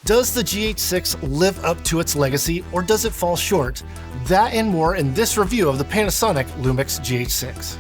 Does the GH6 live up to its legacy, or does it fall short? That and more in this review of the Panasonic Lumix GH6.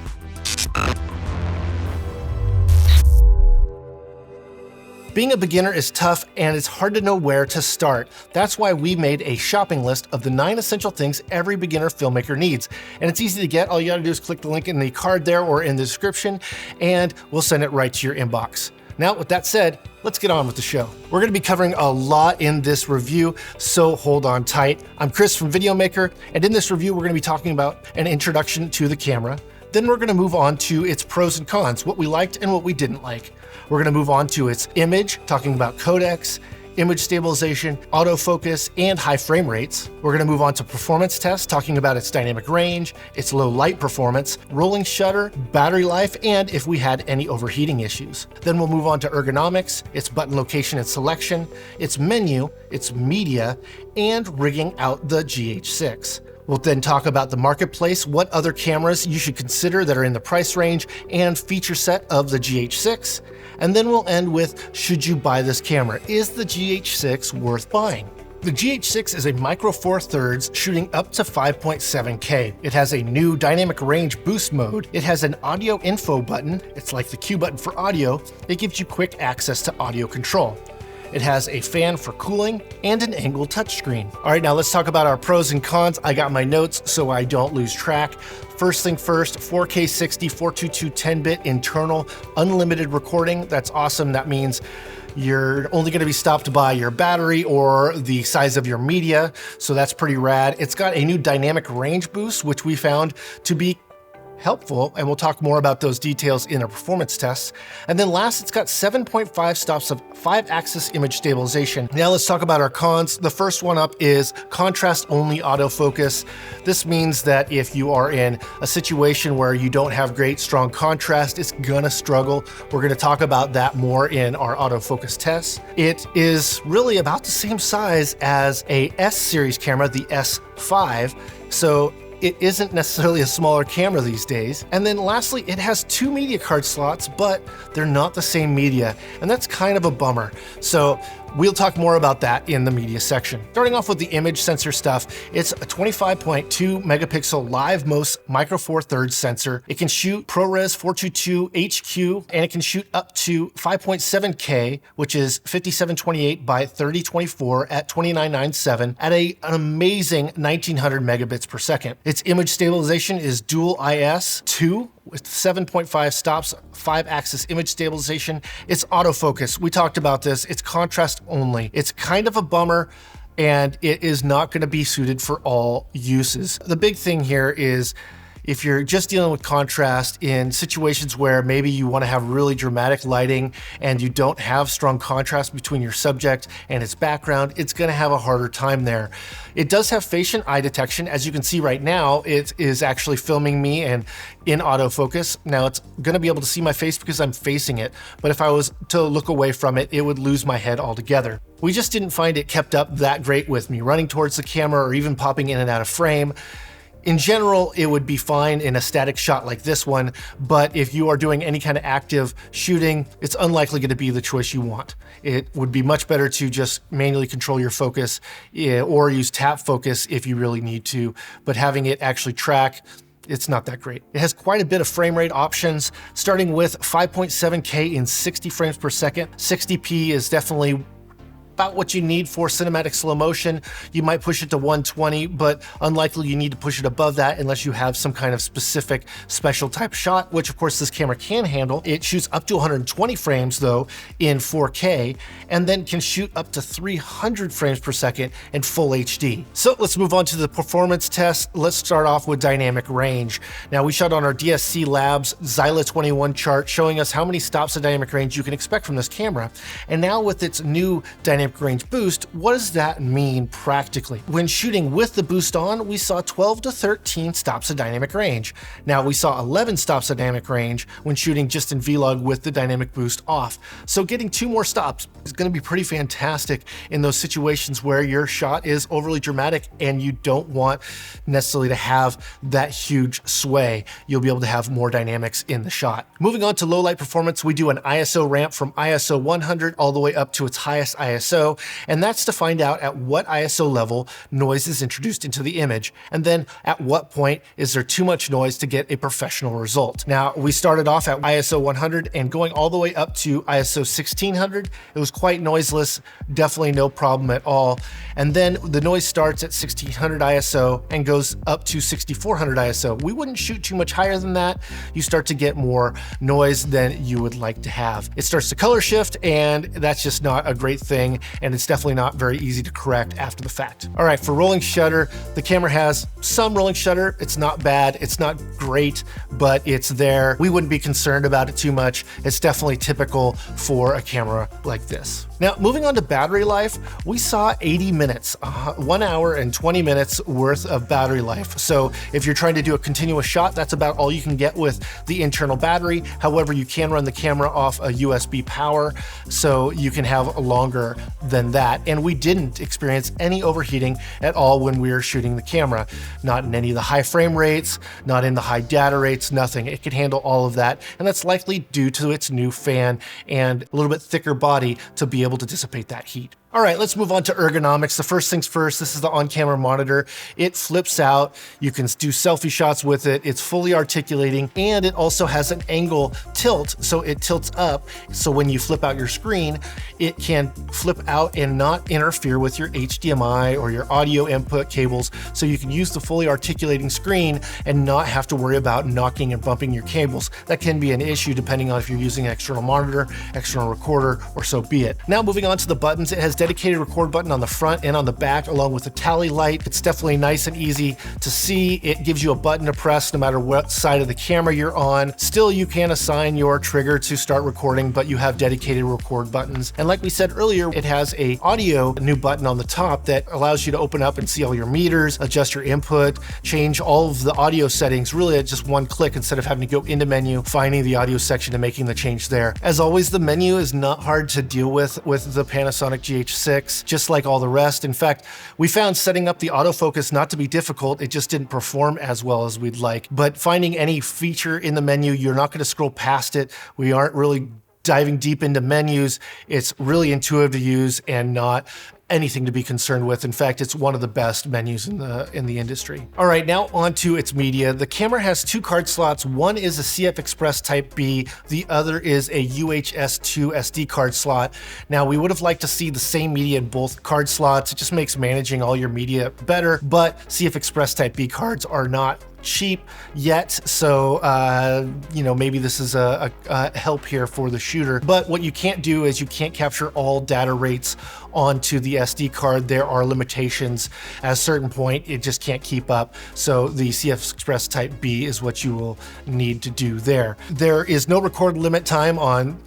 Being a beginner is tough and it's hard to know where to start. That's why we made a shopping list of the 9 essential things every beginner filmmaker needs. And it's easy to get. All you gotta do is click the link in the card there or in the description, and we'll send it right to your inbox. Now, with that said, let's get on with the show. We're gonna be covering a lot in this review, so hold on tight. I'm Chris from Videomaker, and in this review, we're gonna be talking about an introduction to the camera. Then we're gonna move on to its pros and cons, what we liked and what we didn't like. We're gonna move on to its image, talking about codecs, image stabilization, autofocus, and high frame rates. We're gonna move on to performance tests, talking about its dynamic range, its low light performance, rolling shutter, battery life, and if we had any overheating issues. Then we'll move on to ergonomics, its button location and selection, its menu, its media, and rigging out the GH6. We'll then talk about the marketplace, what other cameras you should consider that are in the price range and feature set of the GH6. And then we'll end with, should you buy this camera? Is the GH6 worth buying? The GH6 is a micro four thirds shooting up to 5.7K. It has a new dynamic range boost mode. It has an audio info button. It's like the Q button for audio. It gives you quick access to audio control. It has a fan for cooling and an angled touchscreen. All right, now let's talk about our pros and cons. I got my notes so I don't lose track. First thing first, 4K 60, 422 10-bit internal, unlimited recording. That's awesome. That means you're only going to be stopped by your battery or the size of your media. So that's pretty rad. It's got a new dynamic range boost, which we found to be helpful, and we'll talk more about those details in our performance tests. And then last, it's got 7.5 stops of 5-axis image stabilization. Now let's talk about our cons. The first one up is contrast-only autofocus. This means that if you are in a situation where you don't have great strong contrast, it's gonna struggle. We're gonna talk about that more in our autofocus tests. It is really about the same size as a S series camera, the S5. So it isn't necessarily a smaller camera these days. And then lastly, it has 2 media card slots, but they're not the same media, and that's kind of a bummer. So we'll talk more about that in the media section. Starting off with the image sensor stuff, it's a 25.2 megapixel live MOS micro four thirds sensor. It can shoot ProRes 422 HQ, and it can shoot up to 5.7K, which is 5728 by 3024 at 2997 at an amazing 1900 megabits per second. Its image stabilization is dual IS-2 with 7.5 stops, 5-axis image stabilization. It's autofocus. We talked about this. It's contrast only. It's kind of a bummer, and it is not going to be suited for all uses. The big thing here is if you're just dealing with contrast in situations where maybe you want to have really dramatic lighting and you don't have strong contrast between your subject and its background, it's going to have a harder time there. It does have face and eye detection. As you can see right now, it is actually filming me and in autofocus. Now it's going to be able to see my face because I'm facing it, but if I was to look away from it, it would lose my head altogether. We just didn't find it kept up that great with me running towards the camera or even popping in and out of frame. In general, it would be fine in a static shot like this one, but if you are doing any kind of active shooting, it's unlikely going to be the choice you want. It would be much better to just manually control your focus or use tap focus if you really need to, but having it actually track, it's not that great. It has quite a bit of frame rate options, starting with 5.7K in 60 frames per second. 60p is definitely about what you need for cinematic slow motion. You might push it to 120, but unlikely you need to push it above that unless you have some kind of specific special type shot, which of course this camera can handle. It shoots up to 120 frames though in 4K, and then can shoot up to 300 frames per second in full HD. So let's move on to the performance test. Let's start off with dynamic range. Now we shot on our DSC Labs Xyla 21 chart showing us how many stops of dynamic range you can expect from this camera. And now with its new dynamic range boost, what does that mean practically? When shooting with the boost on, we saw 12 to 13 stops of dynamic range. Now we saw 11 stops of dynamic range when shooting just in Vlog with the dynamic boost off. So getting 2 more stops is going to be pretty fantastic in those situations where your shot is overly dramatic and you don't want necessarily to have that huge sway. You'll be able to have more dynamics in the shot. Moving on to low light performance, we do an ISO ramp from ISO 100 all the way up to its highest ISO. ISO, and that's to find out at what ISO level noise is introduced into the image, and then at what point is there too much noise to get a professional result. Now, we started off at ISO 100 and going all the way up to ISO 1600. It was quite noiseless, definitely no problem at all. And then the noise starts at 1600 ISO and goes up to 6400 ISO. We wouldn't shoot too much higher than that. You start to get more noise than you would like to have. It starts to color shift, and that's just not a great thing, and it's definitely not very easy to correct after the fact. All right, for rolling shutter, the camera has some rolling shutter. It's not bad, it's not great, but it's there. We wouldn't be concerned about it too much. It's definitely typical for a camera like this. Now, moving on to battery life, we saw 80 minutes, 1 hour and 20 minutes worth of battery life. So if you're trying to do a continuous shot, that's about all you can get with the internal battery. However, you can run the camera off a USB power, so you can have longer than that. And we didn't experience any overheating at all when we were shooting the camera. Not in any of the high frame rates, not in the high data rates, nothing. It could handle all of that. And that's likely due to its new fan and a little bit thicker body to be able to dissipate that heat. All right, let's move on to ergonomics. The first things first, this is the on-camera monitor. It flips out. You can do selfie shots with it. It's fully articulating, and it also has an angle tilt, so it tilts up. So when you flip out your screen, it can flip out and not interfere with your HDMI or your audio input cables. So you can use the fully articulating screen and not have to worry about knocking and bumping your cables. That can be an issue depending on if you're using an external monitor, external recorder, or so be it. Now moving on to the buttons, it has dedicated record button on the front and on the back, along with a tally light. It's definitely nice and easy to see. It gives you a button to press no matter what side of the camera you're on. Still, you can assign your trigger to start recording, but you have dedicated record buttons. And like we said earlier, it has a audio new button on the top that allows you to open up and see all your meters, adjust your input, change all of the audio settings really at just one click instead of having to go into menu, finding the audio section and making the change there. As always, the menu is not hard to deal with the Panasonic GH6, just like all the rest. In fact, we found setting up the autofocus not to be difficult. It just didn't perform as well as we'd like. But finding any feature in the menu, you're not going to scroll past it. We aren't really diving deep into menus. It's really intuitive to use and not anything to be concerned with. In fact, it's one of the best menus in the industry. All right, now on to its media. The camera has two card slots. One is a CF Express Type B. The other is a UHS-2 SD card slot. Now, we would have liked to see the same media in both card slots. It just makes managing all your media better, but CF Express Type B cards are not cheap yet, so maybe this is a help here for the shooter. But what you can't do is you can't capture all data rates onto the SD card. There are limitations. At a certain point, it just can't keep up. So the CF Express Type B is what you will need to do there. There is no record limit time on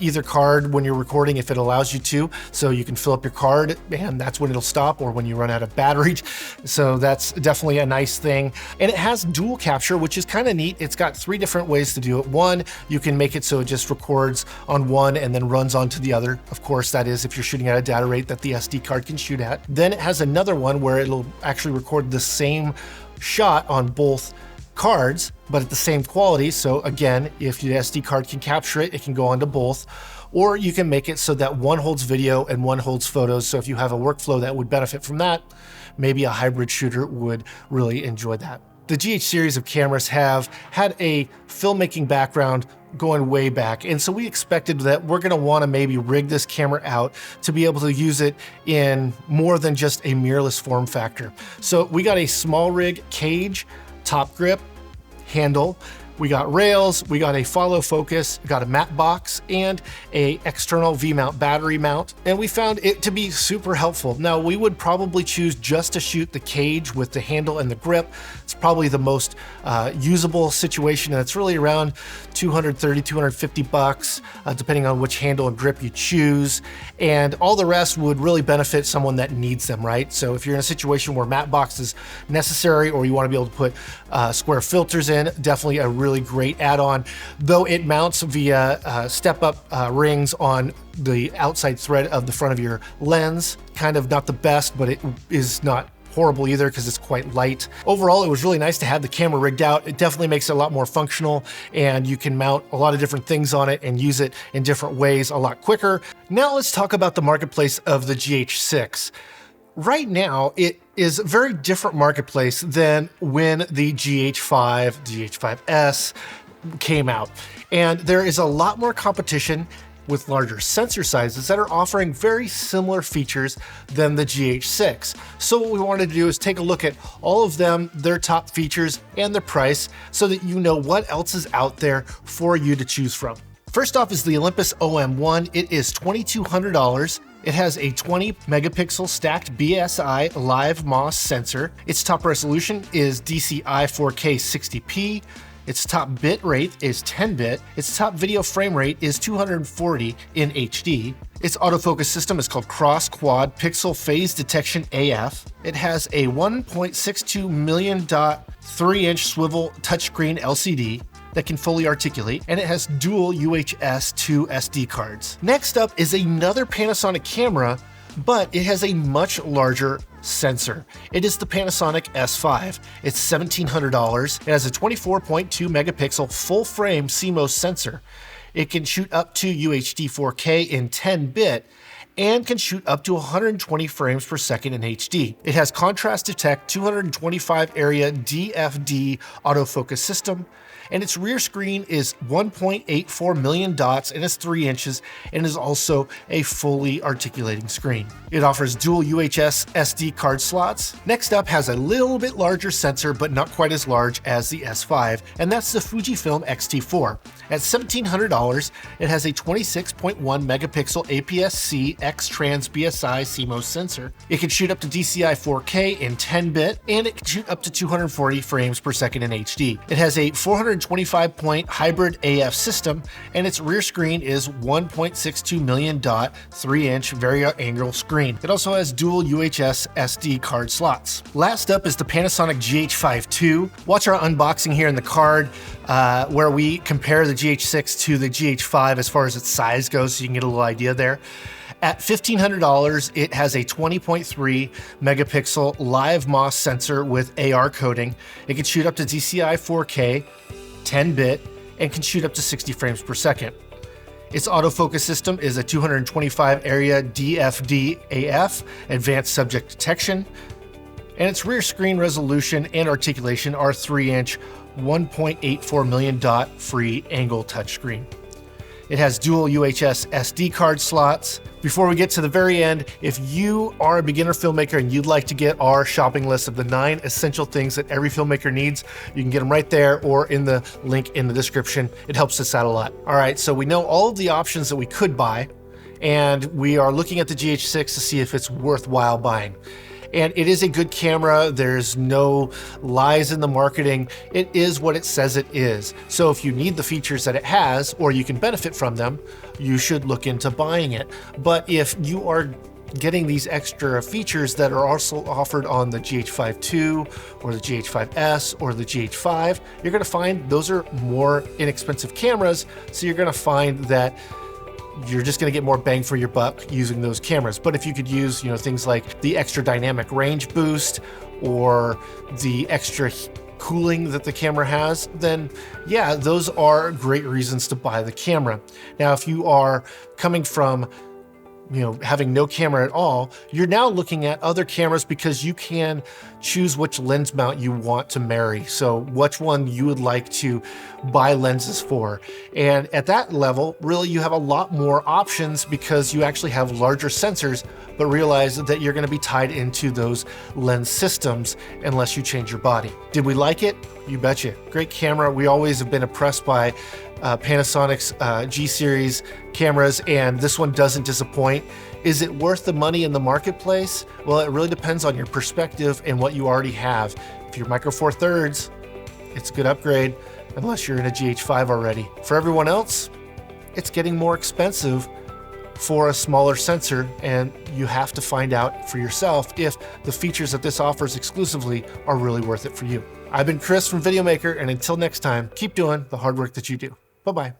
either card when you're recording if it allows you to. So you can fill up your card and that's when it'll stop, or when you run out of battery. So that's definitely a nice thing. And it has dual capture, which is kind of neat. It's got three different ways to do it. One, you can make it so it just records on one and then runs onto the other. Of course, that is if you're shooting at a data rate that the SD card can shoot at. Then it has another one where it'll actually record the same shot on both cards, but at the same quality. So again, if the SD card can capture it, it can go onto both. Or you can make it so that one holds video and one holds photos. So if you have a workflow that would benefit from that, maybe a hybrid shooter would really enjoy that. The GH series of cameras have had a filmmaking background going way back, and so we expected that we're going to want to maybe rig this camera out to be able to use it in more than just a mirrorless form factor. So we got a SmallRig cage, top grip, handle. We got rails, we got a follow focus, we got a matte box, and a external V-mount battery mount, and we found it to be super helpful. Now, we would probably choose just to shoot the cage with the handle and the grip. It's probably the most usable situation, and it's really around $230, $250, depending on which handle and grip you choose, and all the rest would really benefit someone that needs them, right? So if you're in a situation where matte box is necessary, or you want to be able to put square filters in, definitely a really great add-on, though it mounts via step-up rings on the outside thread of the front of your lens. Kind of not the best, but it is not horrible either because it's quite light. Overall, it was really nice to have the camera rigged out. It definitely makes it a lot more functional, and you can mount a lot of different things on it and use it in different ways a lot quicker. Now let's talk about the marketplace of the GH6. Right now, it is a very different marketplace than when the GH5, GH5S came out. And there is a lot more competition with larger sensor sizes that are offering very similar features than the GH6. So what we wanted to do is take a look at all of them, their top features and their price, so that you know what else is out there for you to choose from. First off is the Olympus OM1. It is $2,200. It has a 20 megapixel stacked BSI live MOS sensor. Its top resolution is DCI 4K 60p. Its top bit rate is 10 bit. Its top video frame rate is 240 in HD. Its autofocus system is called Cross Quad Pixel Phase Detection AF. It has a 1.62 million dot 3-inch swivel touchscreen LCD that can fully articulate, and it has dual UHS 2 SD cards. Next up is another Panasonic camera, but it has a much larger sensor. It is the Panasonic S5. It's $1,700. It has a 24.2 megapixel full frame CMOS sensor. It can shoot up to UHD 4K in 10 bit and can shoot up to 120 frames per second in HD. It has contrast detect 225 area DFD autofocus system, and its rear screen is 1.84 million dots and is 3 inches and is also a fully articulating screen. It offers dual UHS SD card slots. Next up has a little bit larger sensor, but not quite as large as the S5, and that's the Fujifilm X-T4. At $1,700, it has a 26.1 megapixel APS-C X-Trans BSI CMOS sensor. It can shoot up to DCI 4K in 10 bit, and it can shoot up to 240 frames per second in HD. It has a 425-point hybrid AF system, and its rear screen is 1.62 million dot 3-inch vari-angle screen. It also has dual UHS SD card slots. Last up is the Panasonic GH5 II. Watch our unboxing here in the card where we compare the GH6 to the GH5 as far as its size goes, so you can get a little idea there. At $1,500, it has a 20.3 megapixel live MOS sensor with AR coding. It can shoot up to DCI 4K, 10 bit, and can shoot up to 60 frames per second. Its autofocus system is a 225 area DFD AF, advanced subject detection, and its rear screen resolution and articulation are 3-inch, 1.84 million dot free angle touchscreen. It has dual UHS SD card slots. Before we get to the very end, if you are a beginner filmmaker and you'd like to get our shopping list of the 9 essential things that every filmmaker needs, you can get them right there or in the link in the description. It helps us out a lot. All right, so we know all of the options that we could buy, and we are looking at the GH6 to see if it's worthwhile buying. And it is a good camera. There's no lies in the marketing. It is what it says it is. So if you need the features that it has, or you can benefit from them, you should look into buying it. But if you are getting these extra features that are also offered on the GH5 II or the GH5S or the GH5, you're gonna find those are more inexpensive cameras. So you're gonna find that you're just going to get more bang for your buck using those cameras. But if you could use, things like the extra dynamic range boost or the extra cooling that the camera has, then yeah, those are great reasons to buy the camera. Now, if you are coming from having no camera at all, you're now looking at other cameras because you can choose which lens mount you want to marry. So which one you would like to buy lenses for. And at that level, really you have a lot more options because you actually have larger sensors, but realize that you're going to be tied into those lens systems unless you change your body. Did we like it? You betcha. Great camera. We always have been impressed by Panasonic's G-series cameras, and this one doesn't disappoint. Is it worth the money in the marketplace? Well, it really depends on your perspective and what you already have. If you're Micro Four Thirds, it's a good upgrade, unless you're in a GH5 already. For everyone else, it's getting more expensive for a smaller sensor, and you have to find out for yourself if the features that this offers exclusively are really worth it for you. I've been Chris from Videomaker, and until next time, keep doing the hard work that you do. Bye-bye.